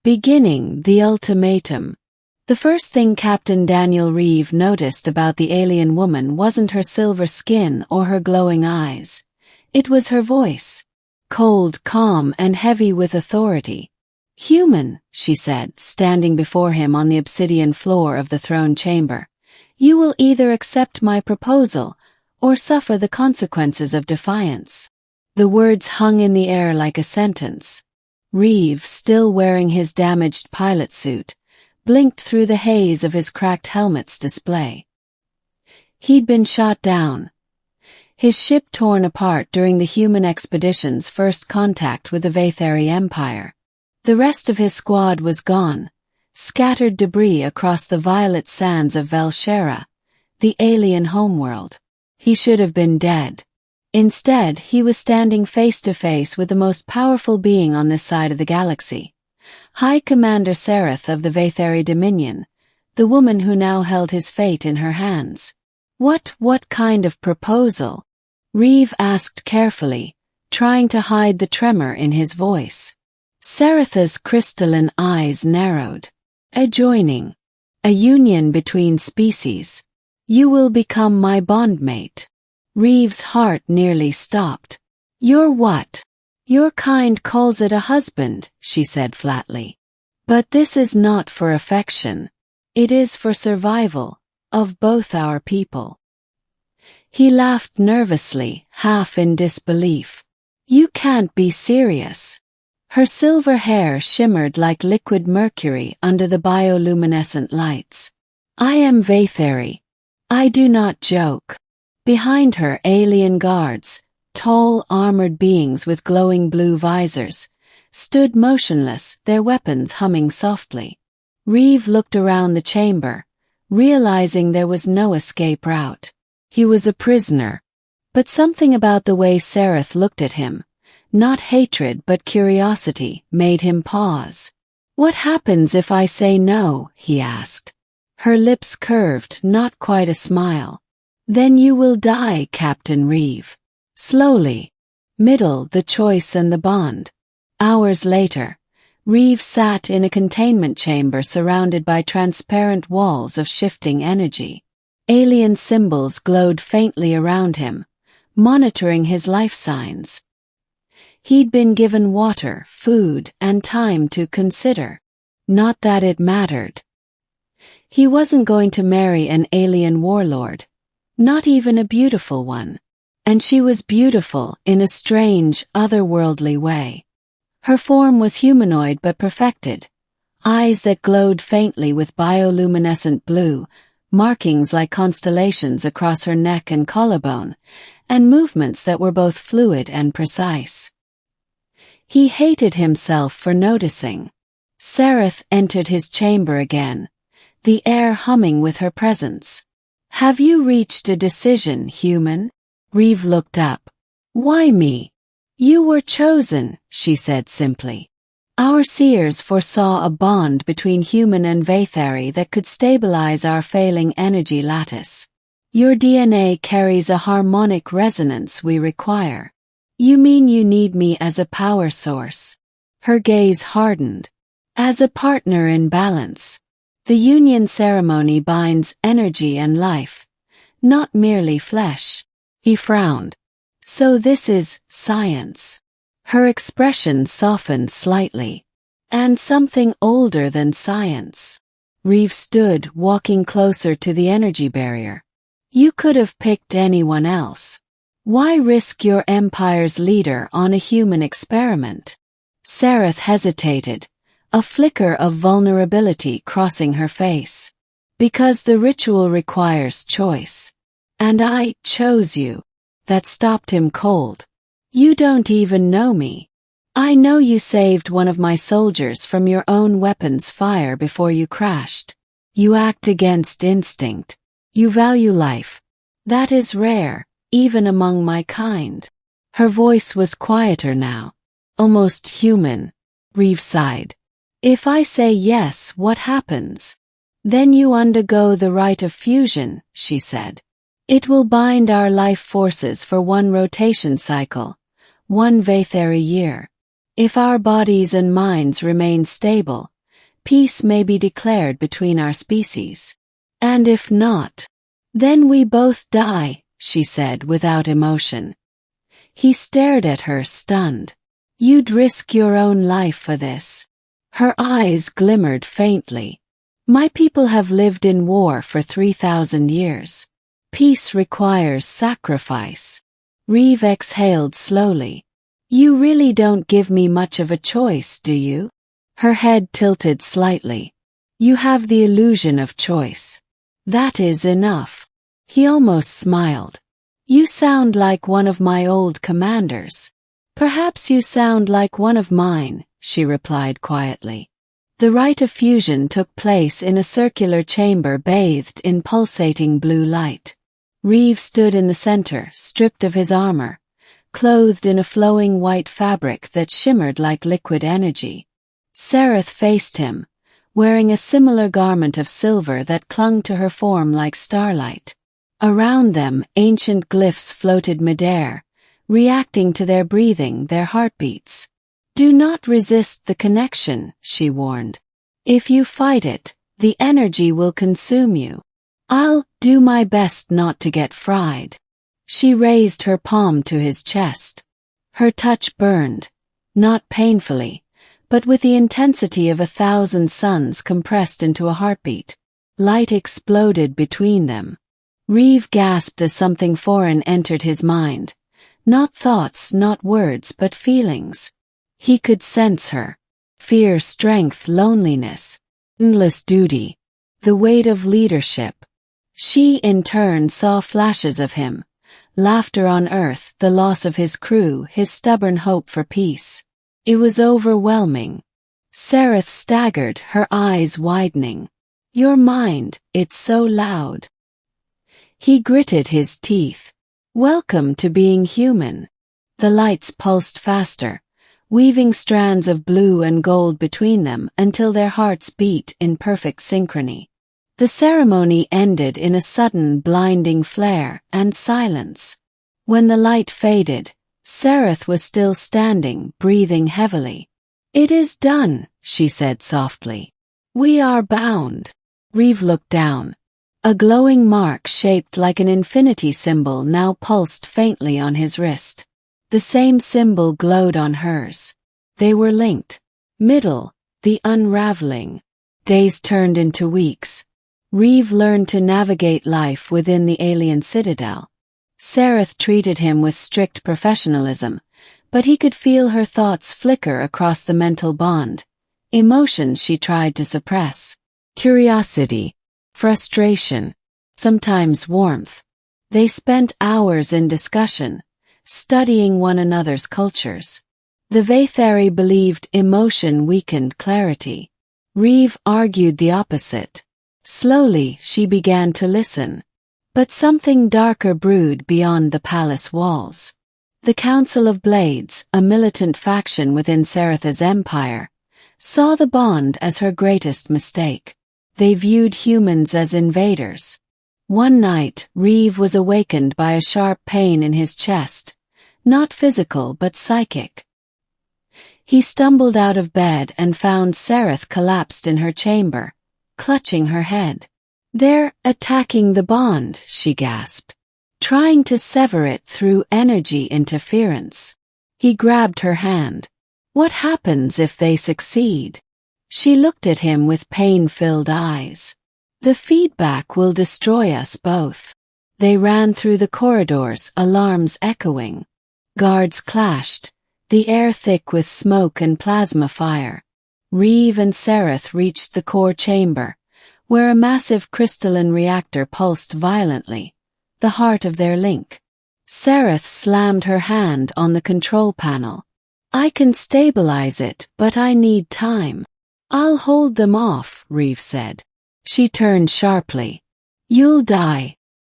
Beginning the ultimatum. The first thing Captain Daniel Reeve noticed about the alien woman wasn't her silver skin or her glowing eyes. It was her voice. Cold, calm, and heavy with authority. "Human," she said, standing before him on the obsidian floor of the throne chamber. "You will either accept my proposal or suffer the consequences of defiance." The words hung in the air like a sentence. Reeve, still wearing his damaged pilot suit, blinked through the haze of his cracked helmet's display. He'd been shot down. His ship torn apart during the human expedition's first contact with the Vey'thari Empire. The rest of his squad was gone, scattered debris across the violet sands of Vey'thari, the alien homeworld. He should have been dead. Instead, he was standing face to face with the most powerful being on this side of the galaxy. High Commander Serath of the Vey'thari Dominion, the woman who now held his fate in her hands. What kind of proposal?" Reeve asked carefully, trying to hide the tremor in his voice. Serath's crystalline eyes narrowed. "Adjoining. A union between species. You will become my bondmate." Reeve's heart nearly stopped. "You're what?" "Your kind calls it a husband," she said flatly. "But this is not for affection. It is for survival of both our people." He laughed nervously, half in disbelief. "You can't be serious." Her silver hair shimmered like liquid mercury under the bioluminescent lights. "I am Vey'thari. I do not joke." Behind her, alien guards, tall, armored beings with glowing blue visors, stood motionless, their weapons humming softly. Reeve looked around the chamber, realizing there was no escape route. He was a prisoner. But something about the way Serath looked at him, not hatred but curiosity, made him pause. "What happens if I say no?" he asked. Her lips curved, not quite a smile. "Then you will die, Captain Reeve. Slowly. Middle the choice and the bond." Hours later, Reeve sat in a containment chamber surrounded by transparent walls of shifting energy. Alien symbols glowed faintly around him, monitoring his life signs. He'd been given water, food, and time to consider. Not that it mattered. He wasn't going to marry an alien warlord, not even a beautiful one. And she was beautiful in a strange, otherworldly way. Her form was humanoid but perfected, eyes that glowed faintly with bioluminescent blue, markings like constellations across her neck and collarbone, and movements that were both fluid and precise. He hated himself for noticing. Serath entered his chamber again, the air humming with her presence. "Have you reached a decision, human?" Reeve looked up. "Why me?" "You were chosen," she said simply. "Our seers foresaw a bond between human and Vey'thari that could stabilize our failing energy lattice. Your DNA carries a harmonic resonance we require." "You mean you need me as a power source?" Her gaze hardened. "As a partner in balance. The union ceremony binds energy and life, not merely flesh." He frowned. "So this is science." Her expression softened slightly. "And something older than science." Reeve stood, walking closer to the energy barrier. "You could have picked anyone else. Why risk your empire's leader on a human experiment?" Serath hesitated, a flicker of vulnerability crossing her face. "Because the ritual requires choice. And I chose you." That stopped him cold. "You don't even know me. I know you saved one of my soldiers from your own weapon's fire before you crashed. You act against instinct. You value life. That is rare, even among my kind." Her voice was quieter now, almost human. Reeve sighed. "If I say yes, what happens?" "Then you undergo the rite of fusion," she said. "It will bind our life forces for one rotation cycle, one Vey'thari year. If our bodies and minds remain stable, peace may be declared between our species. And if not, then we both die, she said without emotion. He stared at her, stunned. You'd risk your own life for this. Her eyes glimmered faintly. My people have lived in war for 3,000 years. Peace requires sacrifice. Reeve exhaled slowly. You really don't give me much of a choice, do you? Her head tilted slightly. You have the illusion of choice. That is enough. He almost smiled. You sound like one of my old commanders. Perhaps you sound like one of mine, she replied quietly. The rite of fusion took place in a circular chamber bathed in pulsating blue light. Reeve stood in the center, stripped of his armor, clothed in a flowing white fabric that shimmered like liquid energy. Serath faced him, wearing a similar garment of silver that clung to her form like starlight. Around them, ancient glyphs floated midair, reacting to their breathing, their heartbeats. Do not resist the connection, she warned. If you fight it, the energy will consume you. I'll do my best not to get fried. She raised her palm to his chest. Her touch burned, not painfully, but with the intensity of 1,000 suns compressed into a heartbeat. Light exploded between them. Reeve gasped as something foreign entered his mind. Not thoughts, not words, but feelings. He could sense her. Fear, strength, loneliness, endless duty, the weight of leadership. She, in turn, saw flashes of him. Laughter on Earth, the loss of his crew, his stubborn hope for peace. It was overwhelming. Serath staggered, her eyes widening. Your mind, it's so loud. He gritted his teeth. Welcome to being human. The lights pulsed faster, weaving strands of blue and gold between them until their hearts beat in perfect synchrony. The ceremony ended in a sudden blinding flare and silence. When the light faded, Serath was still standing, breathing heavily. It is done, she said softly. We are bound. Reeve looked down. A glowing mark shaped like an infinity symbol now pulsed faintly on his wrist. The same symbol glowed on hers. They were linked. Middle, the unraveling. Days turned into weeks. Reeve learned to navigate life within the alien citadel. Serath treated him with strict professionalism, but he could feel her thoughts flicker across the mental bond. Emotions she tried to suppress. Curiosity. Frustration, sometimes warmth. They spent hours in discussion, studying one another's cultures. The Vey'thari believed emotion weakened clarity. Reeve argued the opposite. Slowly, she began to listen. But something darker brewed beyond the palace walls. The Council of Blades, a militant faction within Serath's empire, saw the bond as her greatest mistake. They viewed humans as invaders. One night, Reeve was awakened by a sharp pain in his chest, not physical but psychic. He stumbled out of bed and found Serath collapsed in her chamber, clutching her head. They're attacking the bond, she gasped, trying to sever it through energy interference. He grabbed her hand. What happens if they succeed? She looked at him with pain-filled eyes. The feedback will destroy us both. They ran through the corridors, alarms echoing. Guards clashed, the air thick with smoke and plasma fire. Reeve and Serath reached the core chamber, where a massive crystalline reactor pulsed violently, the heart of their link. Serath slammed her hand on the control panel. I can stabilize it, but I need time. I'll hold them off, Reeve said. She turned sharply. You'll die,